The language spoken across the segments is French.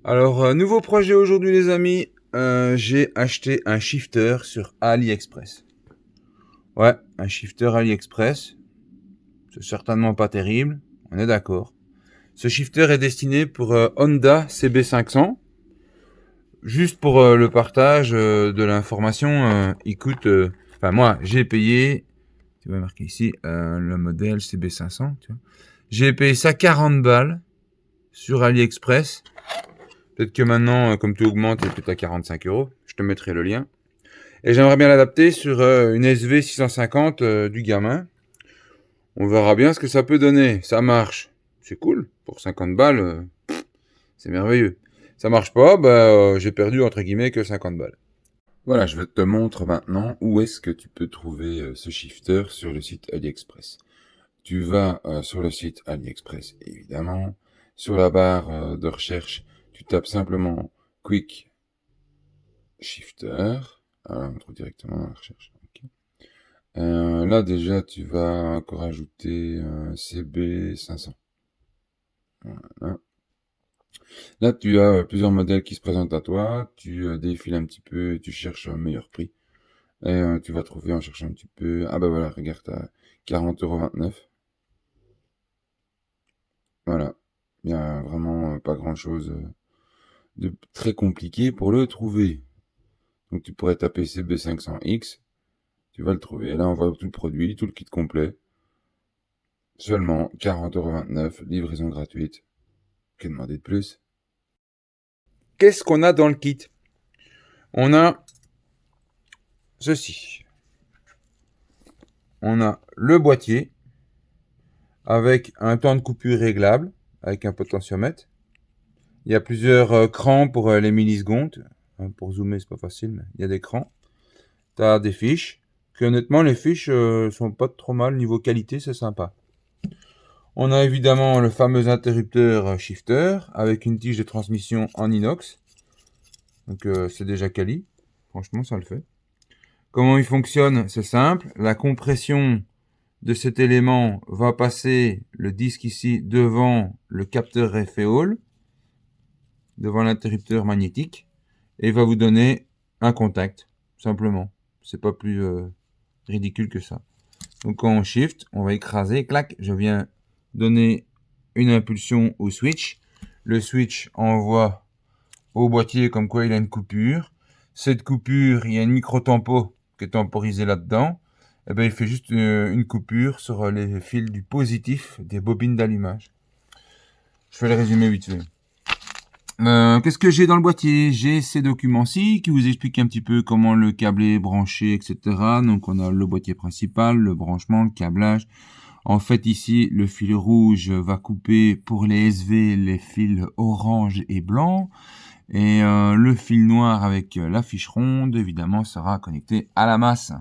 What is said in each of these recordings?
Alors, nouveau projet aujourd'hui les amis, j'ai acheté un shifter sur AliExpress. Ouais, un shifter AliExpress, c'est certainement pas terrible, on est d'accord. Ce shifter est destiné pour Honda CB500. Juste pour le partage de l'information, il coûte... Enfin moi, j'ai payé, tu vas marquer ici, le modèle CB500. Tu vois. J'ai payé ça 40 balles sur AliExpress. Peut-être que maintenant, comme tout augmente, il est peut-être à 45 euros. Je te mettrai le lien. Et j'aimerais bien l'adapter sur une SV 650 du gamin. On verra bien ce que ça peut donner. Ça marche. C'est cool. Pour 50 balles, c'est merveilleux. Ça marche pas, j'ai perdu entre guillemets que 50 balles. Voilà, je vais te montrer maintenant où est-ce que tu peux trouver ce shifter sur le site AliExpress. Tu vas sur le site AliExpress, évidemment. Sur la barre de recherche, tu tapes simplement Quick Shifter. Alors, on trouve directement dans la recherche. Okay. Là, déjà, tu vas encore ajouter CB500. Voilà. Là, tu as plusieurs modèles qui se présentent à toi. Tu défiles un petit peu et tu cherches un meilleur prix. Et tu vas trouver en cherchant un petit peu. Ah bah voilà, regarde, t'as 40,29 €. Voilà. Il n'y a vraiment pas grand-chose de très compliqué pour le trouver. Donc tu pourrais taper CB500X. Tu vas le trouver. Et là, on voit tout le produit, tout le kit complet. Seulement 40,29 €, livraison gratuite. Que demander de plus? Qu'est-ce qu'on a dans le kit? On a ceci. On a le boîtier avec un temps de coupure réglable, avec un potentiomètre. Il y a plusieurs crans pour les millisecondes. Pour zoomer, c'est pas facile, mais il y a des crans. Tu as des fiches. Que honnêtement, les fiches sont pas trop mal. Niveau qualité, c'est sympa. On a évidemment le fameux interrupteur shifter avec une tige de transmission en inox. Donc c'est déjà quali. Franchement, ça le fait. Comment il fonctionne? C'est simple. La compression de cet élément va passer le disque ici devant le capteur effet Hall, devant l'interrupteur magnétique, et va vous donner un contact, simplement. C'est pas plus ridicule que ça. Donc quand on shift, on va écraser, clac, je viens donner une impulsion au switch. Le switch envoie au boîtier comme quoi il a une coupure. Cette coupure, il y a une micro-tempo qui est temporisée là-dedans. Et ben, il fait juste une coupure sur les fils du positif des bobines d'allumage. Je fais le résumé vite fait. Qu'est-ce que j'ai dans le boîtier? J'ai ces documents-ci qui vous expliquent un petit peu comment le câble est branché, etc. Donc on a le boîtier principal, le branchement, le câblage. En fait ici, le fil rouge va couper pour les SV les fils orange et blanc. Et le fil noir avec la fiche ronde, évidemment, sera connecté à la masse.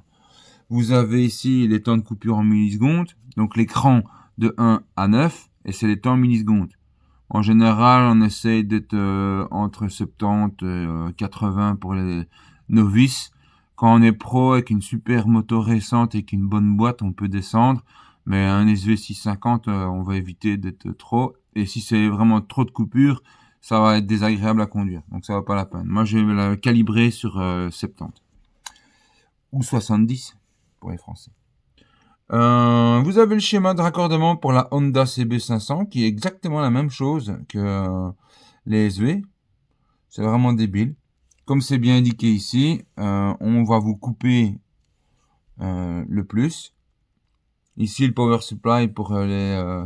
Vous avez ici les temps de coupure en millisecondes. Donc l'écran de 1 à 9, et c'est les temps en millisecondes. En général, on essaye d'être entre 70 et 80 pour les novices. Quand on est pro avec une super moto récente et qu'une bonne boîte, on peut descendre. Mais un SV650, on va éviter d'être trop. Et si c'est vraiment trop de coupures, ça va être désagréable à conduire. Donc ça va pas la peine. Moi, je vais la calibrer sur 70. Ou 70 pour les Français. Vous avez le schéma de raccordement pour la Honda CB500 qui est exactement la même chose que les SV. C'est vraiment débile. Comme c'est bien indiqué ici, on va vous couper le plus. Ici, le power supply pour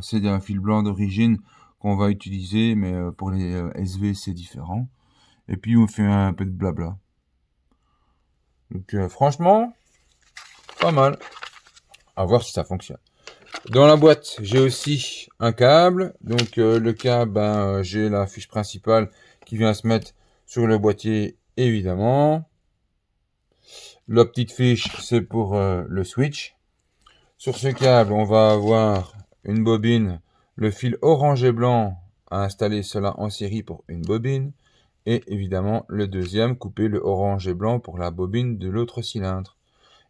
c'est un fil blanc d'origine qu'on va utiliser, mais pour les SV, c'est différent. Et puis, on fait un peu de blabla. Donc, franchement, pas mal. À voir si ça fonctionne. Dans la boîte, j'ai aussi un câble. Donc le câble, j'ai la fiche principale qui vient se mettre sur le boîtier, évidemment. La petite fiche, c'est pour le switch. Sur ce câble, on va avoir une bobine, le fil orange et blanc à installer cela en série pour une bobine. Et évidemment, le deuxième, couper le orange et blanc pour la bobine de l'autre cylindre.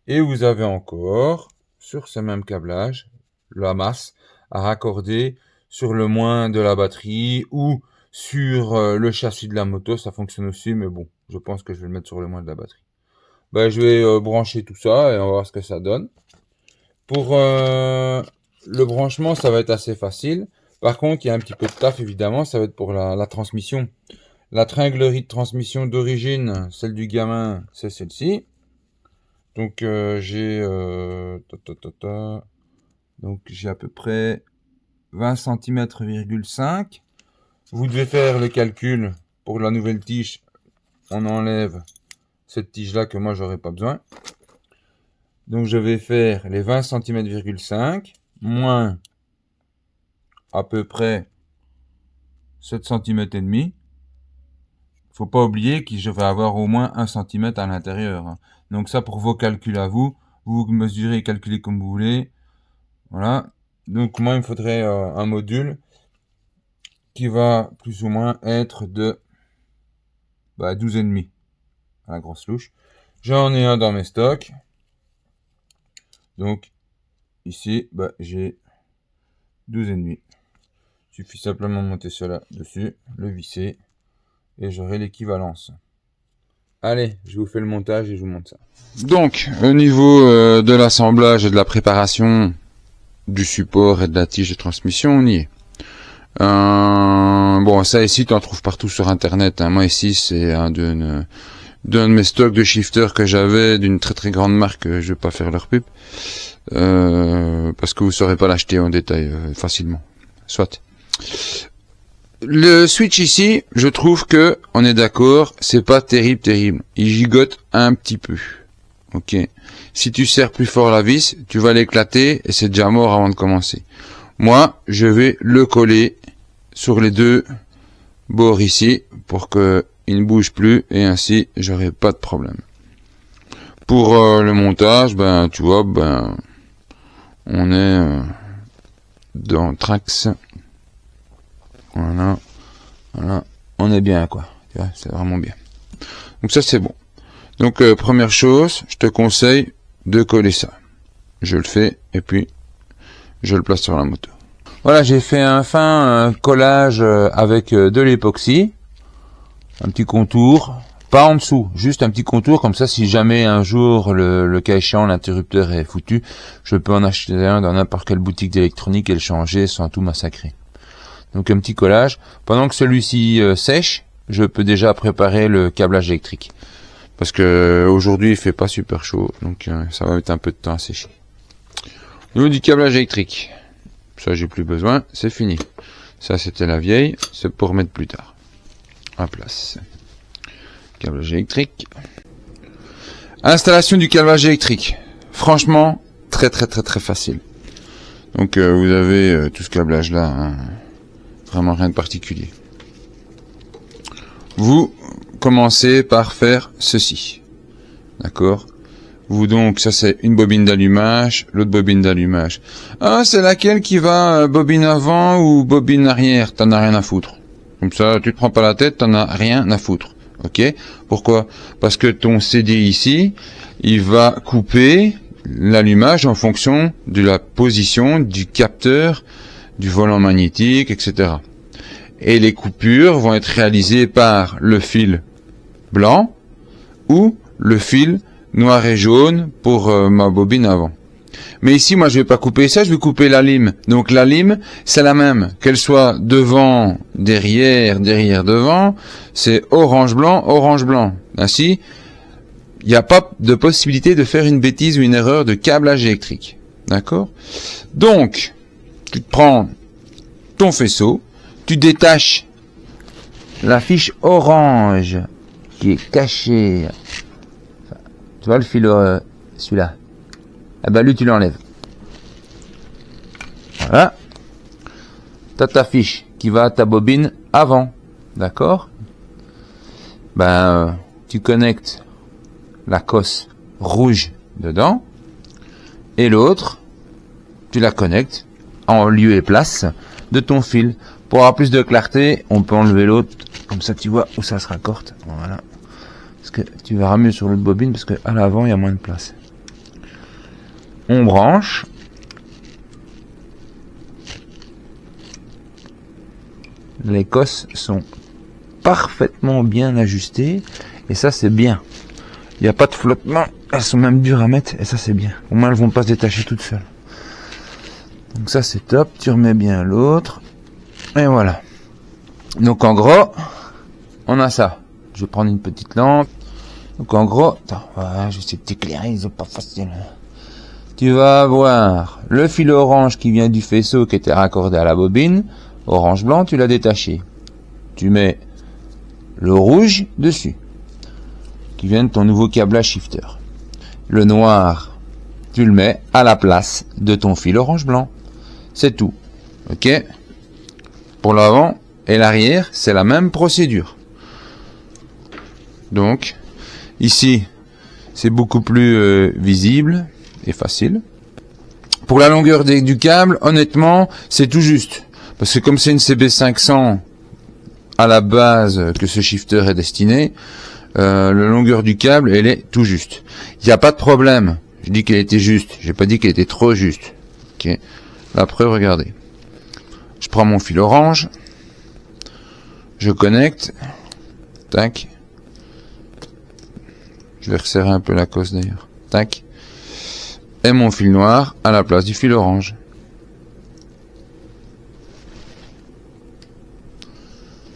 Et vous avez encore, sur ce même câblage, la masse à raccorder sur le moins de la batterie ou sur le châssis de la moto, ça fonctionne aussi, mais bon, je pense que je vais le mettre sur le moins de la batterie. Ben, je vais brancher tout ça et on va voir ce que ça donne. Pour le branchement, ça va être assez facile. Par contre, il y a un petit peu de taf, évidemment, ça va être pour la transmission. La tringlerie de transmission d'origine, celle du gamin, c'est celle-ci. Donc j'ai donc j'ai à peu près 20 cm,5. Vous devez faire le calcul pour la nouvelle tige. On enlève cette tige là que moi j'aurais pas besoin. Donc je vais faire les 20 cm,5 moins à peu près 7 cm et demi. Faut pas oublier que je vais avoir au moins 1 cm à l'intérieur. Donc ça, pour vos calculs à vous, vous mesurez et calculez comme vous voulez. Voilà. Donc moi, il me faudrait un module qui va plus ou moins être de 12,5 à la grosse louche. J'en ai un dans mes stocks. Donc ici, j'ai 12,5. Il suffit simplement de monter cela dessus, le visser, et j'aurai l'équivalence. Allez, je vous fais le montage et je vous montre ça. Donc, au niveau de l'assemblage et de la préparation du support et de la tige de transmission, on y est. Bon, ça ici, tu en trouves partout sur Internet. Moi ici, c'est un d'un de mes stocks de shifters que j'avais d'une très très grande marque. Je vais pas faire leur pub parce que vous saurez pas l'acheter en détail facilement. Soit. Le switch ici, je trouve que, on est d'accord, c'est pas terrible. Il gigote un petit peu. Ok. Si tu serres plus fort la vis, tu vas l'éclater et c'est déjà mort avant de commencer. Moi, je vais le coller sur les deux bords ici pour que il ne bouge plus et ainsi j'aurai pas de problème. Pour le montage, tu vois, on est dans Trax. Voilà, on est bien quoi, tu vois, c'est vraiment bien. Donc ça c'est bon. Donc première chose, je te conseille de coller ça. Je le fais et puis je le place sur la moto. Voilà, j'ai fait un fin collage avec de l'époxy, un petit contour, pas en dessous, juste un petit contour comme ça. Si jamais un jour le cas échéant l'interrupteur est foutu, je peux en acheter un dans n'importe quelle boutique d'électronique et le changer sans tout massacrer. Donc un petit collage. Pendant que celui-ci sèche, je peux déjà préparer le câblage électrique. Parce que aujourd'hui il fait pas super chaud, donc ça va mettre un peu de temps à sécher. Au niveau du câblage électrique, ça j'ai plus besoin, c'est fini. Ça c'était la vieille, c'est pour mettre plus tard. En place. Câblage électrique. Installation du câblage électrique. Franchement, très facile. Donc vous avez tout ce câblage là. Vraiment rien de particulier. Vous commencez par faire ceci. D'accord? Vous donc, ça c'est une bobine d'allumage, l'autre bobine d'allumage. Ah, c'est laquelle qui va bobine avant ou bobine arrière? T'en as rien à foutre. Comme ça, tu te prends pas la tête, t'en as rien à foutre. Ok? Pourquoi? Parce que ton CD ici, il va couper l'allumage en fonction de la position du capteur, du volant magnétique, etc. Et les coupures vont être réalisées par le fil blanc ou le fil noir et jaune pour ma bobine avant. Mais ici, moi, je vais pas couper ça, je vais couper la lime. Donc la lime, c'est la même, qu'elle soit devant, derrière, devant, c'est orange blanc. Ainsi, il n'y a pas de possibilité de faire une bêtise ou une erreur de câblage électrique. D'accord? Donc, tu te prends ton faisceau, tu détaches la fiche orange qui est cachée. Enfin, tu vois le fil, celui-là. Lui tu l'enlèves. Voilà. T'as ta fiche qui va à ta bobine avant. D'accord? Tu connectes la cosse rouge dedans. Et l'autre, tu la connectes en lieu et place de ton fil. Pour avoir plus de clarté, on peut enlever l'autre, comme ça tu vois où ça se raccorde. Voilà. Parce que tu verras mieux sur l'autre bobine, parce que à l'avant il y a moins de place. On branche. Les cosses sont parfaitement bien ajustées. Et ça, c'est bien. Il n'y a pas de flottement. Elles sont même dures à mettre. Et ça, c'est bien. Au moins, elles vont pas se détacher toutes seules. Donc ça, c'est top. Tu remets bien l'autre. Et voilà. Donc en gros, on a ça. Je vais prendre une petite lampe. Donc en gros, attends, voilà, je sais t'éclairer, ils sont pas faciles. Tu vas avoir le fil orange qui vient du faisceau qui était raccordé à la bobine. Orange blanc, tu l'as détaché. Tu mets le rouge dessus, qui vient de ton nouveau câblage shifter. Le noir, tu le mets à la place de ton fil orange blanc. C'est tout. Ok? Pour l'avant et l'arrière, c'est la même procédure. Donc, ici, c'est beaucoup plus visible et facile. Pour la longueur du câble, honnêtement, c'est tout juste. Parce que comme c'est une CB500 à la base que ce shifter est destiné, la longueur du câble, elle est tout juste. Il n'y a pas de problème. Je dis qu'elle était juste. J'ai pas dit qu'elle était trop juste. Ok. Après, regardez. Je prends mon fil orange. Je connecte. Tac. Je vais resserrer un peu la cosse d'ailleurs. Tac. Et mon fil noir à la place du fil orange.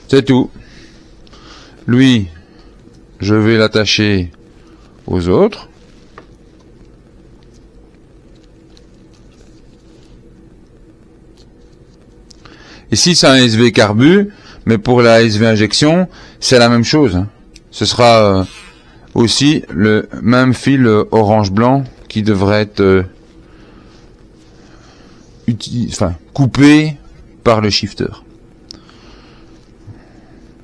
C'est tout. Lui, je vais l'attacher aux autres. Ici, c'est un SV carbu, mais pour la SV injection, c'est la même chose. Hein. Ce sera aussi le même fil orange-blanc qui devrait être coupé par le shifter.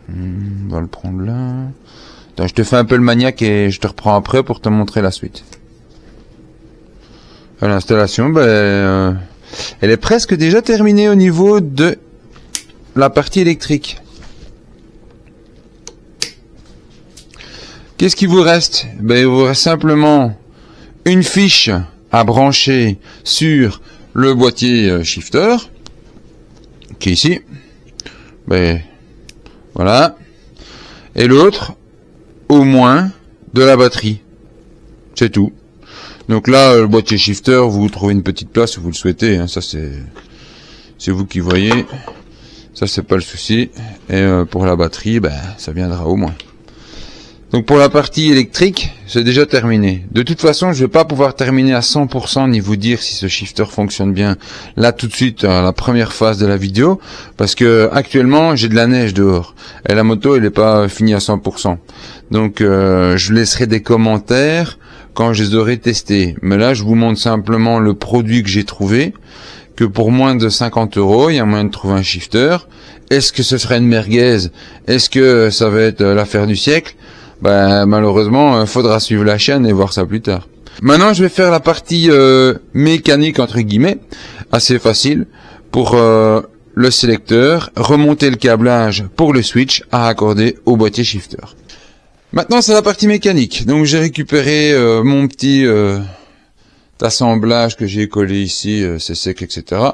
On va le prendre là. Attends, je te fais un peu le maniaque et je te reprends après pour te montrer la suite. L'installation, elle est presque déjà terminée au niveau de la partie électrique. Qu'est-ce qui vous reste? Il vous reste simplement une fiche à brancher sur le boîtier shifter, qui est ici. Voilà. Et l'autre, au moins, de la batterie. C'est tout. Donc là, le boîtier shifter, vous trouvez une petite place si vous le souhaitez. Hein. Ça, c'est vous qui voyez. Ça, c'est pas le souci. Et pour la batterie, ça viendra au moins. Donc pour la partie électrique, c'est déjà terminé. De toute façon, je vais pas pouvoir terminer à 100% ni vous dire si ce shifter fonctionne bien là tout de suite à la première phase de la vidéo, parce que actuellement j'ai de la neige dehors et la moto elle est pas finie à 100%. Donc je laisserai des commentaires quand je les aurai testés. Mais là je vous montre simplement le produit que j'ai trouvé, que pour moins de 50 €, il y a moyen de trouver un shifter. Est-ce que ce serait une merguez? Est-ce que ça va être l'affaire du siècle? Malheureusement, faudra suivre la chaîne et voir ça plus tard. Maintenant, je vais faire la partie mécanique, entre guillemets, assez facile, pour le sélecteur, remonter le câblage pour le switch à raccorder au boîtier shifter. Maintenant, c'est la partie mécanique. Donc, j'ai récupéré mon petit assemblage que j'ai collé ici, c'est sec, etc.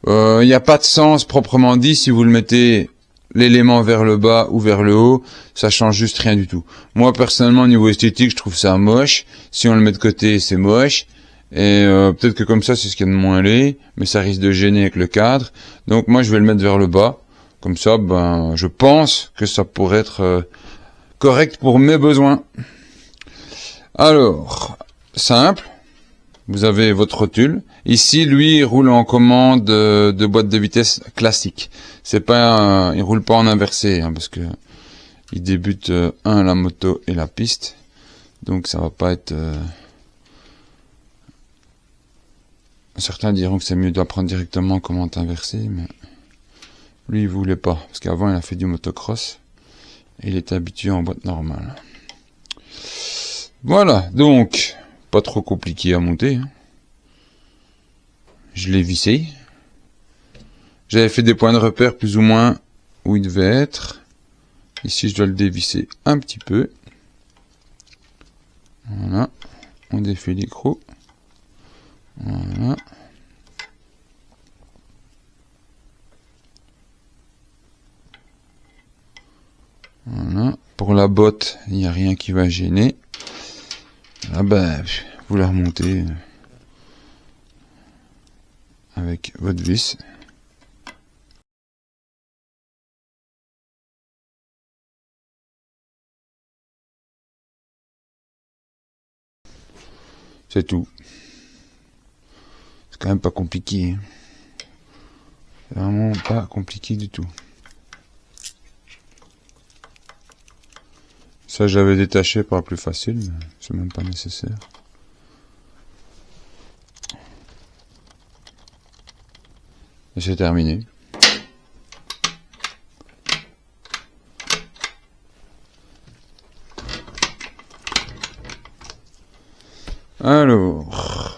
Il n'y a pas de sens proprement dit si vous le mettez l'élément vers le bas ou vers le haut, ça change juste rien du tout. Moi personnellement au niveau esthétique je trouve ça moche, si on le met de côté c'est moche, et peut-être que comme ça c'est ce qu'il y a de moins laid, mais ça risque de gêner avec le cadre, donc moi je vais le mettre vers le bas, comme ça je pense que ça pourrait être correct pour mes besoins. Alors, simple. Vous avez votre rotule. Ici, lui, il roule en commande de boîte de vitesse classique. C'est pas, il roule pas en inversé, hein, parce que il débute la moto et la piste. Donc ça va pas être. Certains diront que c'est mieux d'apprendre directement en commande inversée, mais lui, il voulait pas, parce qu'avant, il a fait du motocross et il était habitué en boîte normale. Voilà, donc. Pas trop compliqué à monter. Je l'ai vissé. J'avais fait des points de repère plus ou moins où il devait être. Ici, je dois le dévisser un petit peu. Voilà. On défait l'écrou. Voilà. la botte, il n'y a rien qui va gêner. Là, ben, vous la remontez avec votre vis. C'est tout. C'est quand même pas compliqué. C'est vraiment pas compliqué du tout. Ça, j'avais détaché par plus facile, mais c'est même pas nécessaire. Et c'est terminé. Alors,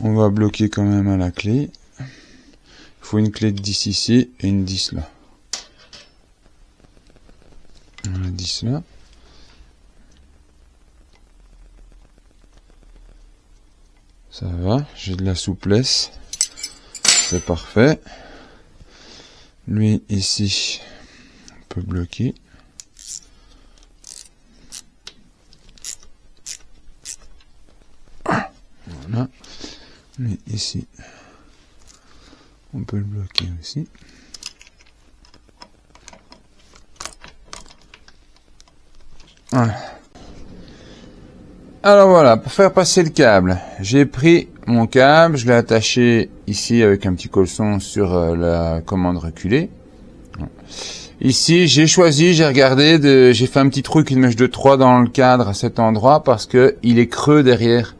on va bloquer quand même à la clé. Il faut une clé de 10 ici et une 10 là. On a 10 là. Ça va, j'ai de la souplesse. C'est parfait. Lui ici, on peut bloquer. Voilà. Lui ici, on peut le bloquer aussi. Voilà. Alors voilà, pour faire passer le câble, j'ai pris mon câble, je l'ai attaché ici avec un petit colson sur la commande reculée. Ici, j'ai choisi, j'ai regardé, j'ai fait un petit truc, une mèche de 3 dans le cadre à cet endroit parce que il est creux derrière.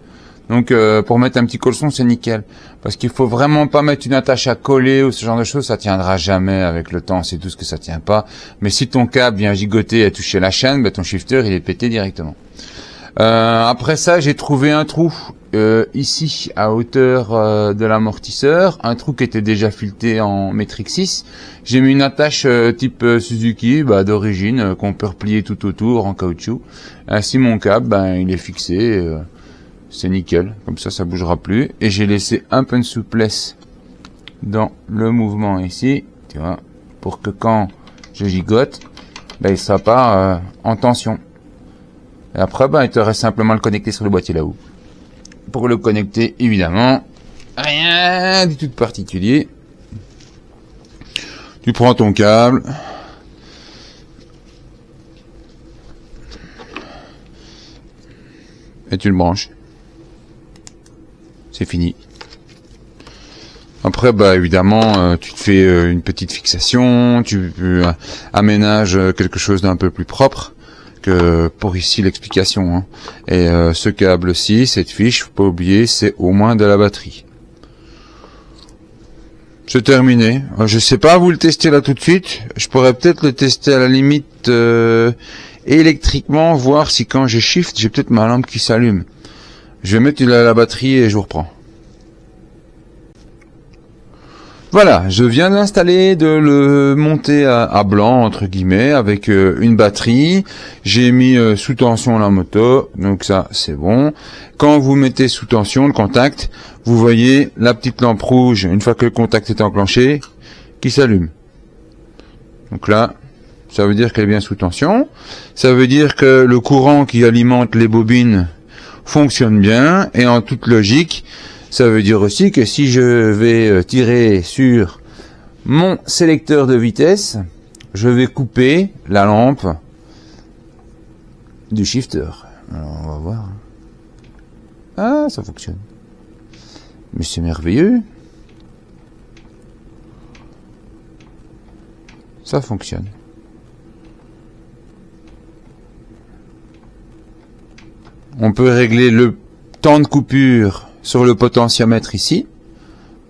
Donc pour mettre un petit colson, c'est nickel. Parce qu'il faut vraiment pas mettre une attache à coller ou ce genre de choses, ça tiendra jamais avec le temps, c'est tout ce que ça tient pas. Mais si ton câble vient gigoter et toucher la chaîne, ben ton shifter il est pété directement. Après ça, j'ai trouvé un trou ici à hauteur de l'amortisseur, un trou qui était déjà fileté en métrique 6. J'ai mis une attache type Suzuki d'origine qu'on peut replier tout autour en caoutchouc. Ainsi mon câble, il est fixé, c'est nickel, comme ça bougera plus. Et j'ai laissé un peu de souplesse dans le mouvement ici, tu vois, pour que quand je gigote, il sera pas en tension. Et après, il te reste simplement à le connecter sur le boîtier là-haut. Pour le connecter, évidemment, rien du tout de particulier. Tu prends ton câble. Et tu le branches. C'est fini. Après, évidemment, tu te fais une petite fixation, tu aménages quelque chose d'un peu plus propre. Pour ici l'explication, hein. Et ce câble-ci, cette fiche, faut pas oublier, c'est au moins de la batterie. C'est terminé. Je sais pas vous le tester là tout de suite. Je pourrais peut-être le tester à la limite électriquement, voir si quand je shift, j'ai peut-être ma lampe qui s'allume. Je vais mettre la batterie et je vous reprends. Voilà, je viens d'installer, de le monter à blanc, entre guillemets, avec une batterie. J'ai mis sous tension la moto, donc ça, c'est bon. Quand vous mettez sous tension le contact, vous voyez la petite lampe rouge, une fois que le contact est enclenché, qui s'allume. Donc là, ça veut dire qu'elle est bien sous tension. Ça veut dire que le courant qui alimente les bobines fonctionne bien, et en toute logique, ça veut dire aussi que si je vais tirer sur mon sélecteur de vitesse, je vais couper la lampe du shifter. Alors on va voir. Ah, ça fonctionne. Mais c'est merveilleux. Ça fonctionne. On peut régler le temps de coupure sur le potentiomètre ici.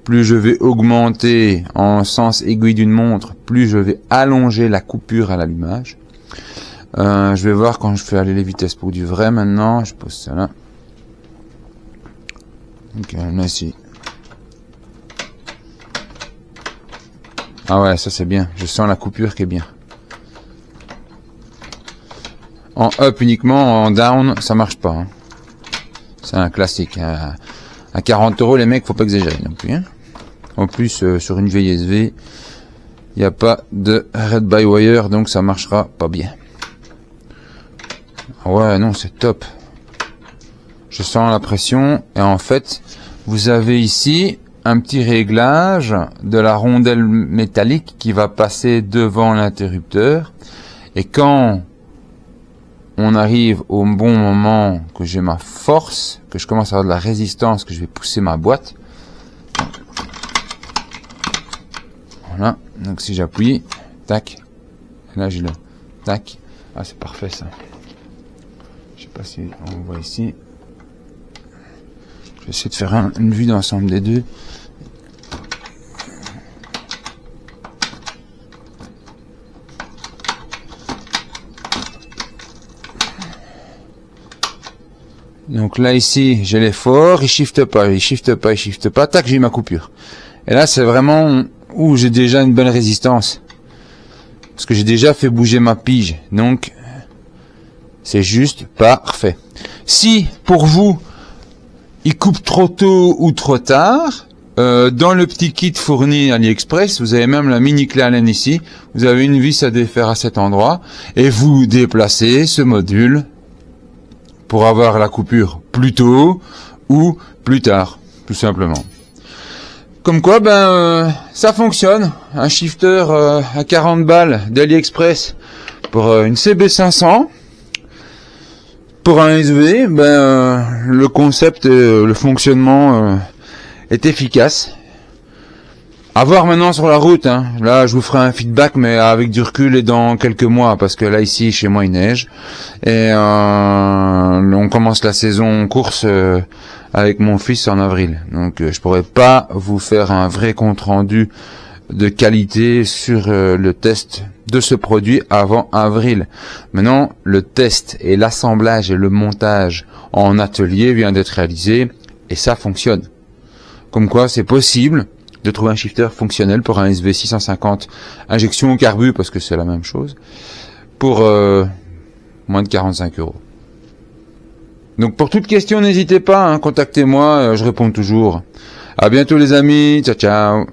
Plus je vais augmenter en sens aiguille d'une montre, plus je vais allonger la coupure à l'allumage. Je vais voir quand je fais aller les vitesses pour du vrai maintenant. Je pose ça là. Ok, là ici. Ah ouais, ça c'est bien. Je sens la coupure qui est bien. En up uniquement, en down, ça marche pas. Hein. C'est un classique. À 40 €, les mecs, faut pas exagérer non plus. Hein. En plus, sur une vieille SV, il n'y a pas de red by wire, donc ça marchera pas bien. Ouais, non, c'est top. Je sens la pression. Et en fait, vous avez ici un petit réglage de la rondelle métallique qui va passer devant l'interrupteur. Et quand on arrive au bon moment, que j'ai ma force, que je commence à avoir de la résistance, que je vais pousser ma boîte. Voilà. Donc si j'appuie, tac. Et là j'ai le tac. Ah, c'est parfait ça. Je sais pas si on voit ici. Je vais essayer de faire une vue d'ensemble des deux. Donc là ici j'ai l'effort, il shift pas, il shift pas, il shift pas, tac, j'ai eu ma coupure. Et là c'est vraiment où j'ai déjà une bonne résistance. Parce que j'ai déjà fait bouger ma pige. Donc c'est juste parfait. Si pour vous il coupe trop tôt ou trop tard, dans le petit kit fourni AliExpress, vous avez même la mini clé Allen ici. Vous avez une vis à défaire à cet endroit et vous déplacez ce module pour avoir la coupure plus tôt ou plus tard, tout simplement. Comme quoi, ça fonctionne. Un shifter à 40 balles d'AliExpress pour une CB500. Pour un SV, le concept, le fonctionnement est efficace. À voir maintenant sur la route. Hein. Là, je vous ferai un feedback, mais avec du recul et dans quelques mois, parce que là, ici, chez moi, il neige. Et on commence la saison course avec mon fils en avril. Donc, je pourrais pas vous faire un vrai compte-rendu de qualité sur le test de ce produit avant avril. Maintenant, le test et l'assemblage et le montage en atelier vient d'être réalisé et ça fonctionne. Comme quoi, c'est possible de trouver un shifter fonctionnel pour un SV650 injection au carbu, parce que c'est la même chose, pour moins de 45 €. Donc pour toute question, n'hésitez pas, contactez-moi, je réponds toujours. À bientôt les amis, ciao ciao.